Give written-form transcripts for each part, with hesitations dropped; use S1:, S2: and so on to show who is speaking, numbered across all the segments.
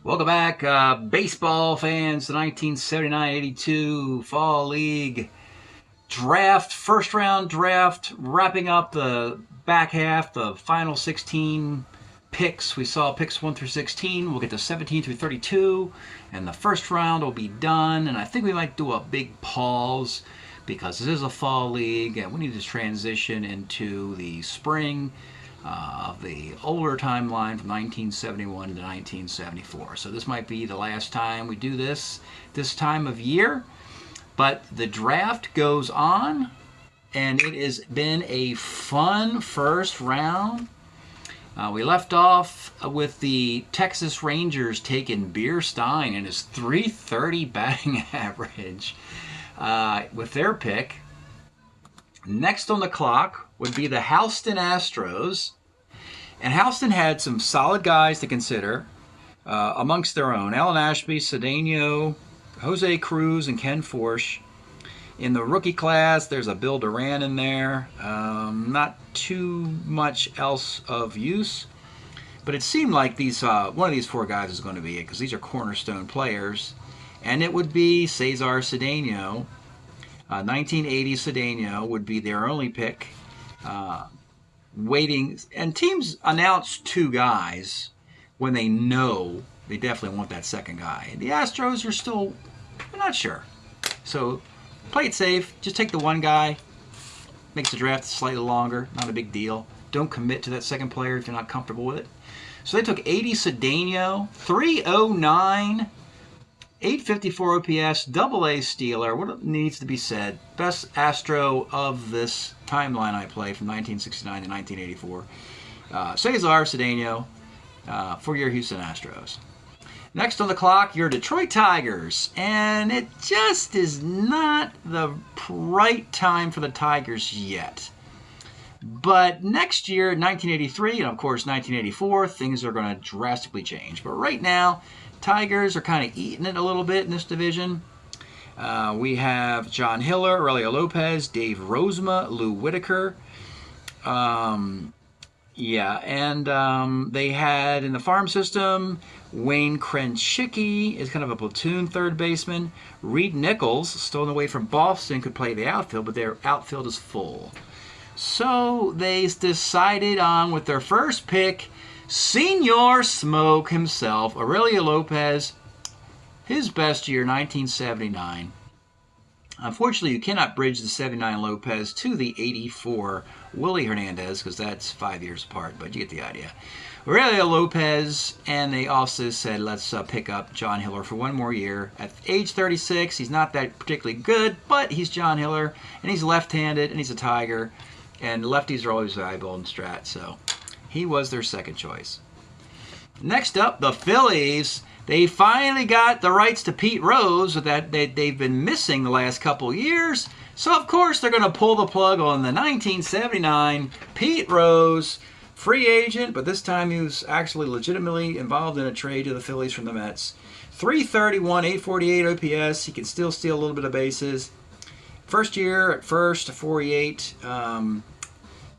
S1: Welcome back, baseball fans. The 1979-82 Fall League draft, first round draft, wrapping up the back half, the final 16 picks. We saw picks 1 through 16. We'll get to 17 through 32, and the first round will be done. And I think we might do a big pause because this is a fall league, and we need to transition into the spring of the older timeline from 1971 to 1974. So this might be the last time we do this time of year. But the draft goes on, and it has been a fun first round. We left off with the Texas Rangers taking Beer Stein and his .330 batting average with their pick. Next on the clock would be the Houston Astros. And Houston had some solid guys to consider amongst their own. Alan Ashby, Cedeno, Jose Cruz, and Ken Forsch. In the rookie class, there's a Bill Duran in there. Not too much else of use. But it seemed like these one of these four guys is going to be it because these are cornerstone players. And it would be Cesar Cedeno. 1980 Cedeno would be their only pick. Waiting, and teams announce two guys when they know they definitely want that second guy. And the Astros are still not sure. So play it safe. Just take the one guy. Makes the draft slightly longer. Not a big deal. Don't commit to that second player if you're not comfortable with it. So they took 80 Cedeno, 309, 854 OPS, double-A stealer. What needs to be said? Best Astro of this timeline I play from 1969 to 1984. Cesar Cedeno for your Houston Astros. Next on the clock, your Detroit Tigers. And it just is not the right time for the Tigers yet. But next year, 1983, and of course 1984, things are going to drastically change. But right now, Tigers are kind of eating it a little bit in this division. We have John Hiller, Aurelio Lopez, Dave Rozema, Lou Whitaker. They had in the farm system, Wayne Krenchicki is kind of a platoon third baseman. Reed Nichols, stolen away from Boston, could play the outfield, but their outfield is full. So they decided on, with their first pick, Senor Smoke himself, Aurelio Lopez, his best year, 1979. Unfortunately, you cannot bridge the 79 Lopez to the 84 Willie Hernandez because that's 5 years apart, but you get the idea. Aurelio Lopez, and they also said, let's pick up John Hiller for one more year. At age 36, he's not that particularly good, but he's John Hiller, and he's left-handed, and he's a Tiger, and lefties are always valuable in Strat, so he was their second choice. Next up, the Phillies. They finally got the rights to Pete Rose that they've been missing the last couple years. So, of course, they're going to pull the plug on the 1979 Pete Rose, free agent, but this time he was actually legitimately involved in a trade to the Phillies from the Mets. 331, 848 OPS. He can still steal a little bit of bases. First year at first, 48.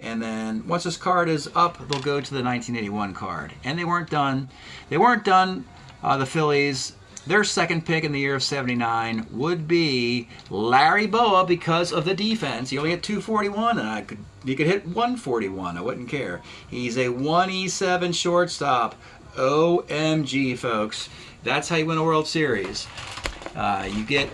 S1: And then once this card is up, they'll go to the 1981 card. And they weren't done. The Phillies, their second pick in the year of 79 would be Larry Boa because of the defense. He only hit 241, and he could hit 141. I wouldn't care. He's a 1E7 shortstop. OMG, folks. That's how you win a World Series. And you got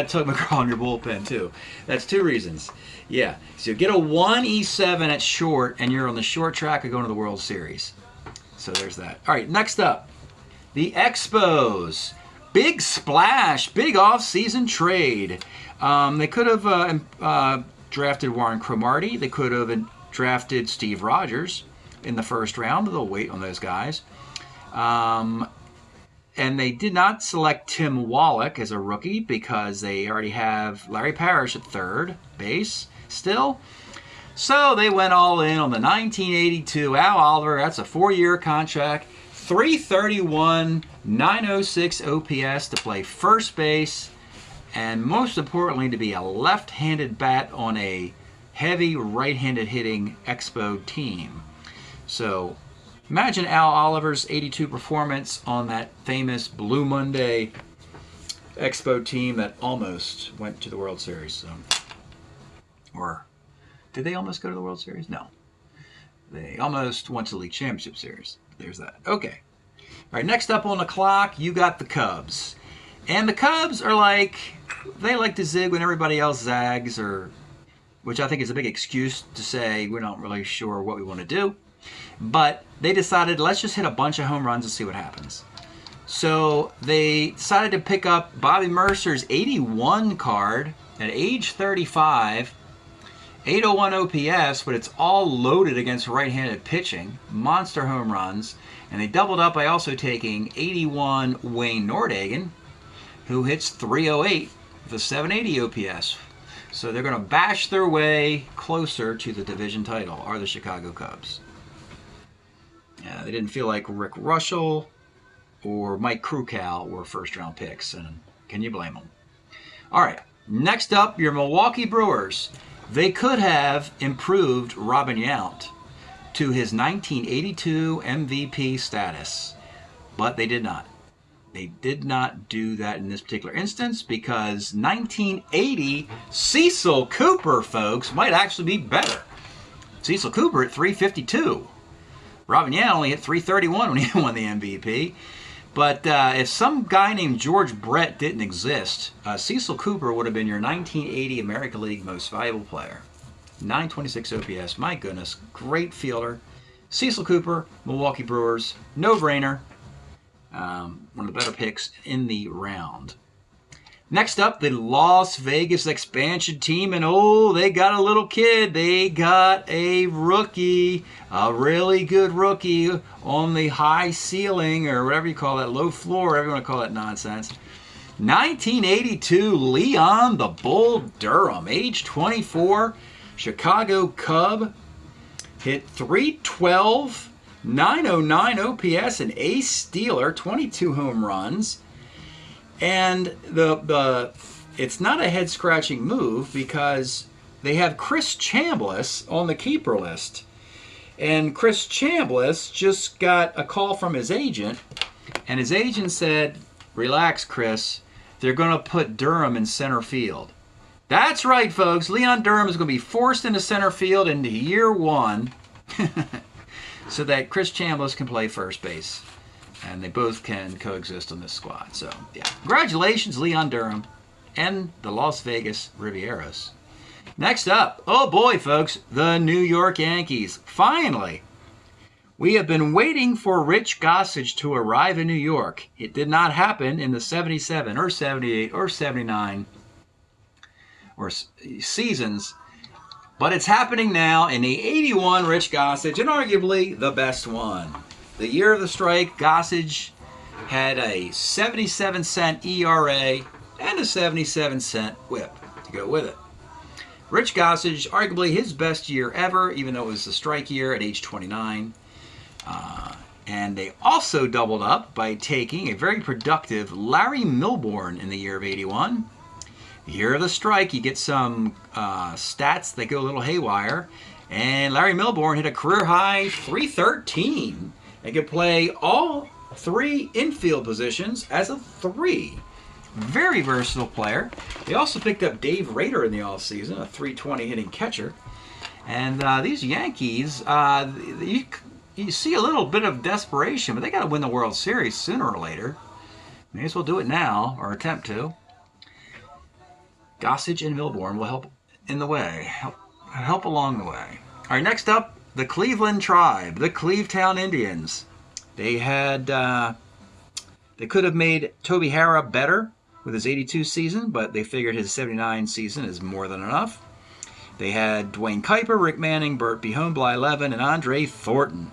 S1: Tug McGraw in your bullpen, too. That's two reasons. Yeah, so you get a 1E7 at short, and you're on the short track of going to the World Series. So there's that. All right, next up, the Expos. Big splash, big off-season trade. They could have drafted Warren Cromartie. They could have drafted Steve Rogers in the first round. They'll wait on those guys. And they did not select Tim Wallach as a rookie because they already have Larry Parrish at third base still. So they went all in on the 1982 Al Oliver. That's a 4-year contract. 331, 906 OPS to play first base. And most importantly, to be a left-handed bat on a heavy right-handed hitting Expo team. So Imagine Al Oliver's 82 performance on that famous Blue Monday Expo team that almost went to the World Series. So, or did they almost go to the World Series? No. They almost went to the League Championship Series. There's that. Okay. All right, next up on the clock, you got the Cubs. And the Cubs are like, they like to zig when everybody else zags, or, which I think is a big excuse to say we're not really sure what we want to do. But they decided, let's just hit a bunch of home runs and see what happens. So they decided to pick up Bobby Mercer's 81 card at age 35, 801 OPS, but it's all loaded against right-handed pitching, monster home runs, and they doubled up by also taking 81 Wayne Nordhagen, who hits 308 with a 780 OPS. So they're going to bash their way closer to the division title, are the Chicago Cubs. Yeah, they didn't feel like Rick Russell or Mike Krukow were first-round picks, and can you blame them? All right, next up, your Milwaukee Brewers. They could have improved Robin Yount to his 1982 MVP status, but they did not. They did not do that in this particular instance because 1980 Cecil Cooper, folks, might actually be better. Cecil Cooper at 352. Robin Yount only hit 331 when he won the MVP. But if some guy named George Brett didn't exist, Cecil Cooper would have been your 1980 American League Most Valuable Player. 926 OPS, my goodness, great fielder. Cecil Cooper, Milwaukee Brewers, no-brainer. One of the better picks in the round. Next up, the Las Vegas expansion team, and oh, they got a little kid. They got a rookie, a really good rookie on the high ceiling, or whatever you call that, low floor, whatever you want to call that nonsense. 1982, Leon the Bull Durham, age 24, Chicago Cub, hit 312, 909 OPS, an ace stealer, 22 home runs. And it's not a head-scratching move because they have Chris Chambliss on the keeper list. And Chris Chambliss just got a call from his agent, and his agent said, relax, Chris, they're going to put Durham in center field. That's right, folks. Leon Durham is going to be forced into center field into year one so that Chris Chambliss can play first base. And they both can coexist on this squad. So, yeah. Congratulations, Leon Durham and the Las Vegas Rivieros. Next up, oh boy, folks, the New York Yankees. Finally, we have been waiting for Rich Gossage to arrive in New York. It did not happen in the 77 or 78 or 79 or seasons. But it's happening now in the 81 Rich Gossage, and arguably the best one. The year of the strike, Gossage had a 77-cent ERA and a 77-cent whip to go with it. Rich Gossage, arguably his best year ever, even though it was the strike year at age 29. And they also doubled up by taking a very productive Larry Milbourne in the year of 81. The year of the strike, you get some stats that go a little haywire. And Larry Milbourne hit a career-high 313. They could play all three infield positions as a 3. Very versatile player. They also picked up Dave Rader in the offseason, a 320 hitting catcher. And these Yankees, you see a little bit of desperation, but they got to win the World Series sooner or later. May as well do it now, or attempt to. Gossage and Milbourne will help in the way, help along the way. All right, next up, the Cleveland Tribe, the Clevetown Indians. They had, they could have made Toby Harrah better with his 82 season, but they figured his 79 season is more than enough. They had Dwayne Kuiper, Rick Manning, Burt Bihone, Blyleven, and Andre Thornton.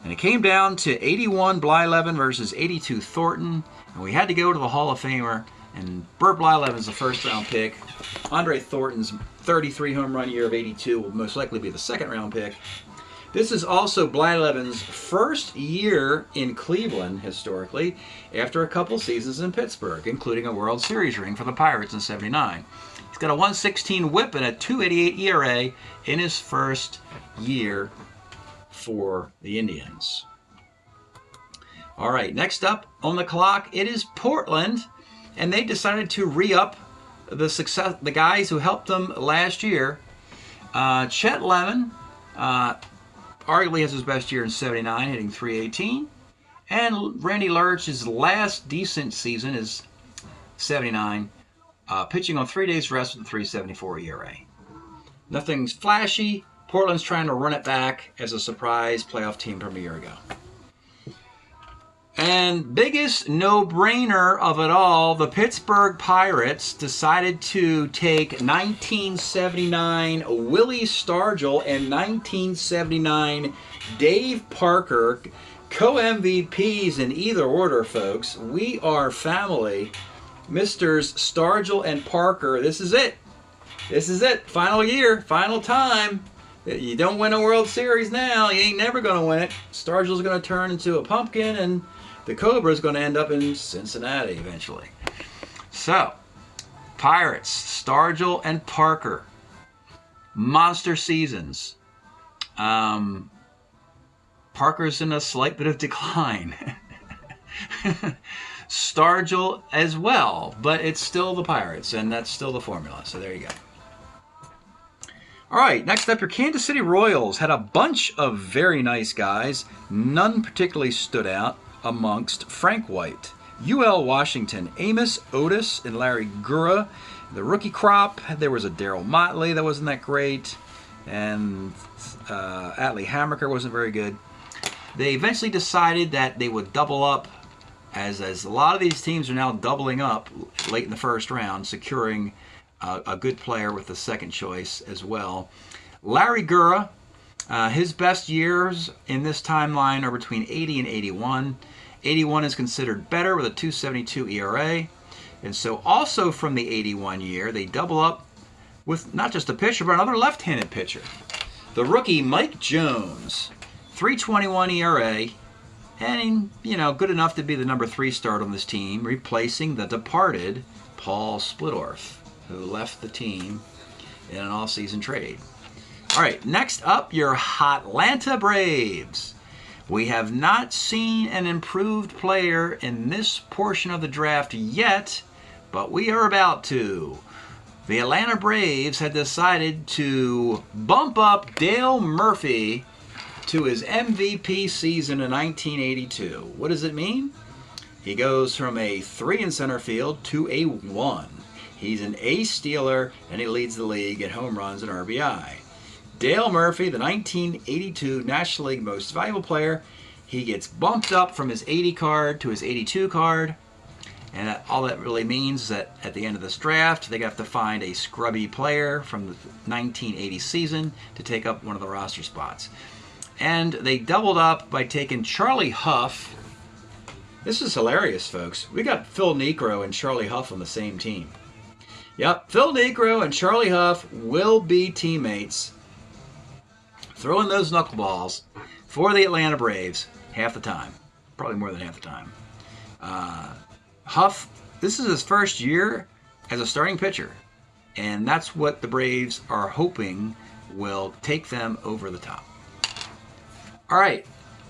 S1: And it came down to 81 Blyleven versus 82 Thornton, and we had to go to the Hall of Famer. And Burt Blyleven's the first-round pick. Andre Thornton's 33 home run year of 82 will most likely be the second-round pick. This is also Blyleven's first year in Cleveland, historically, after a couple seasons in Pittsburgh, including a World Series ring for the Pirates in '79. He's got a 116 whip and a 288 ERA in his first year for the Indians. All right, next up on the clock, it is Portland, and they decided to re-up the guys who helped them last year. Chet Lemon arguably has his best year in '79, hitting .318, and Randy Lurch's last decent season is '79, pitching on 3 days rest with a .374 ERA. Nothing's flashy. Portland's trying to run it back as a surprise playoff team from a year ago. And biggest no-brainer of it all, the Pittsburgh Pirates decided to take 1979 Willie Stargell and 1979 Dave Parker, co-MVPs in either order, folks. We are family. Misters Stargell and Parker, this is it. This is it. Final year, final time. You don't win a World Series now, you ain't never going to win it. Stargell's going to turn into a pumpkin, and the Cobra's going to end up in Cincinnati eventually. So, Pirates, Stargell and Parker. Monster seasons. Parker's in a slight bit of decline. Stargell as well, but it's still the Pirates, and that's still the formula. So there you go. All right, next up, your Kansas City Royals had a bunch of very nice guys. None particularly stood out amongst Frank White, UL Washington, Amos Otis, and Larry Gura. The rookie crop, there was a Darryl Motley that wasn't that great, and Atlee Hammaker wasn't very good. They eventually decided that they would double up, as a lot of these teams are now doubling up late in the first round, securing a good player with the second choice as well. Larry Gura, his best years in this timeline are between 80 and 81. 81 is considered better with a .272 ERA. And so also from the 81 year, they double up with not just a pitcher, but another left-handed pitcher. The rookie Mike Jones, .321 ERA, and, good enough to be the number 3 start on this team, replacing the departed Paul Splittorff, who left the team in an all-season trade. All right, next up, your Hotlanta Braves. We have not seen an improved player in this portion of the draft yet, but we are about to. The Atlanta Braves had decided to bump up Dale Murphy to his MVP season in 1982. What does it mean? He goes from a 3 in center field to a 1. He's an ace stealer, and he leads the league in home runs and RBI. Dale Murphy, the 1982 National League Most Valuable Player, he gets bumped up from his 80 card to his 82 card. And all that really means is that at the end of this draft, they have to find a scrubby player from the 1980 season to take up one of the roster spots. And they doubled up by taking Charlie Huff. This is hilarious, folks. We got Phil Niekro and Charlie Huff on the same team. Yep, Phil Niekro and Charlie Huff will be teammates, throwing those knuckleballs for the Atlanta Braves half the time. Probably more than half the time. Huff, this is his first year as a starting pitcher, and that's what the Braves are hoping will take them over the top. All right,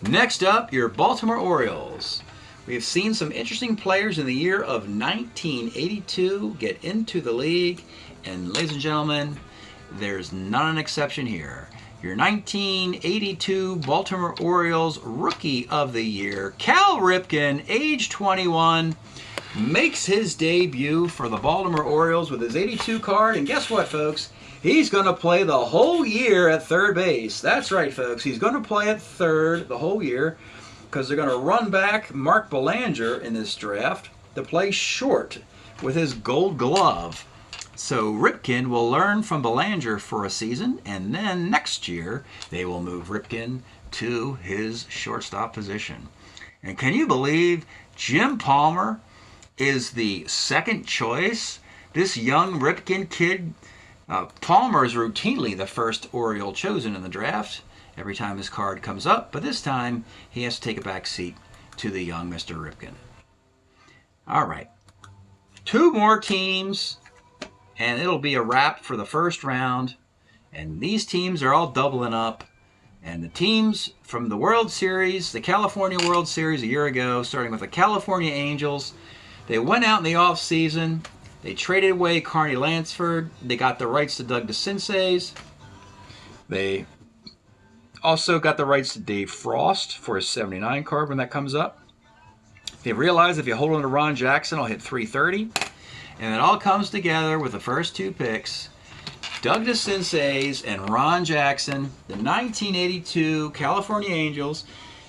S1: next up, your Baltimore Orioles. We have seen some interesting players in the year of 1982 get into the league, and ladies and gentlemen, there's not an exception here. Your 1982 Baltimore Orioles Rookie of the Year, Cal Ripken, age 21, makes his debut for the Baltimore Orioles with his 82 card, and guess what, folks? He's going to play the whole year at third base. That's right, folks. He's going to play at third the whole year because they're going to run back Mark Belanger in this draft to play short with his Gold Glove. So Ripken will learn from Belanger for a season, and then next year they will move Ripken to his shortstop position. And can you believe Jim Palmer is the second choice? This young Ripken kid, Palmer is routinely the first Oriole chosen in the draft every time his card comes up, but this time he has to take a back seat to the young Mr. Ripken. All right, 2 more teams, and it'll be a wrap for the first round. And these teams are all doubling up. And the teams from the World Series, the California World Series a year ago, starting with the California Angels, they went out in the offseason. They traded away Carney Lansford. They got the rights to Doug DeCinces. They also got the rights to Dave Frost for his 79 card when that comes up. They realized if you hold on to Ron Jackson, I'll hit 330. And it all comes together with the first two picks. Doug DeCinces and Ron Jackson, the 1982 California Angels.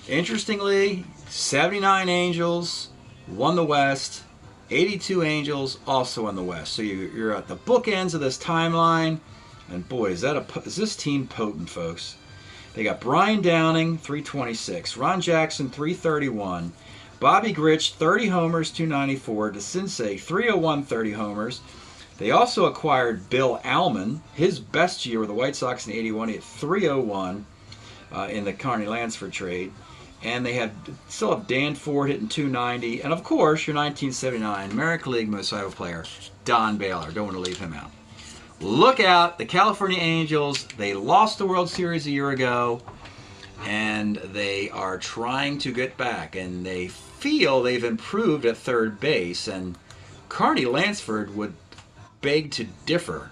S1: Interestingly, 79 Angels won the West. 82 Angels also won the West. So you're at the bookends of this timeline. And boy, is this team potent, folks. They got Brian Downing, 326. Ron Jackson, 331. Bobby Grich, 30 homers, 294. DeCinces, 301, 30 homers. They also acquired Bill Alman, his best year with the White Sox in 81. He had 301 in the Carney Lansford trade. And they still have Dan Ford hitting 290. And of course, your 1979 American League Most Valuable Player, Don Baylor. Don't want to leave him out. Look out, the California Angels, they lost the World Series a year ago. And they are trying to get back. And they feel they've improved at third base. And Carney Lansford would beg to differ.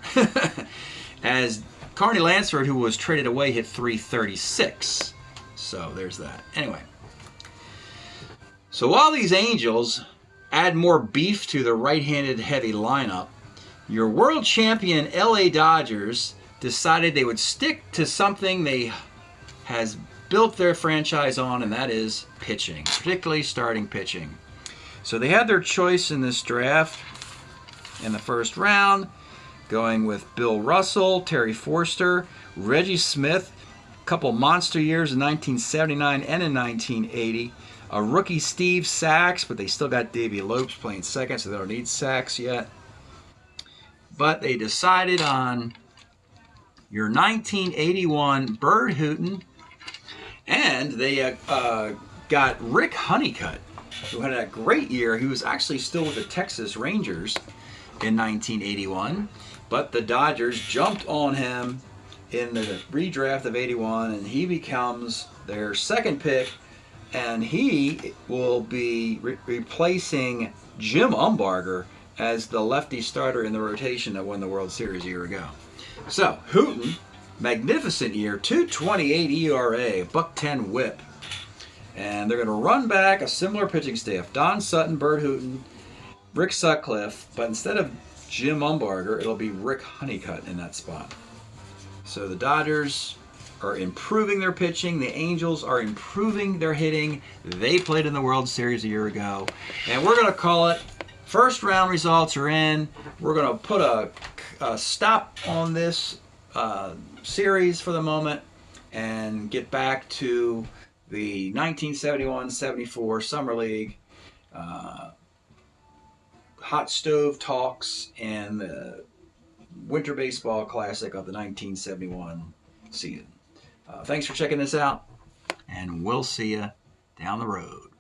S1: As Carney Lansford, who was traded away, hit 336. So there's that. Anyway. So while these Angels add more beef to the right-handed heavy lineup, your world champion LA Dodgers decided they would stick to something they has built their franchise on, and that is pitching, particularly starting pitching. So they had their choice in this draft in the first round, going with Bill Russell, Terry Forster, Reggie Smith, a couple monster years in 1979 and in 1980, a rookie Steve Sax, but they still got Davey Lopes playing second, so they don't need Sax yet. But they decided on your 1981 Bird Hooton, and they got Rick Honeycutt, who had a great year. He was actually still with the Texas Rangers in 1981, but the Dodgers jumped on him in the redraft of 81, and he becomes their second pick, and he will be replacing Jim Umbarger as the lefty starter in the rotation that won the World Series a year ago. So, Hooton, magnificent year, 2.28 ERA, $1.10 whip. And they're going to run back a similar pitching staff. Don Sutton, Bert Hooton, Rick Sutcliffe, but instead of Jim Umbarger, it'll be Rick Honeycutt in that spot. So the Dodgers are improving their pitching. The Angels are improving their hitting. They played in the World Series a year ago. And we're going to call it. First round results are in. We're going to put a stop on this series for the moment and get back to the 1971-74 Summer League hot stove talks and the Winter Baseball Classic of the 1971 season. Thanks for checking this out, and we'll see you down the road.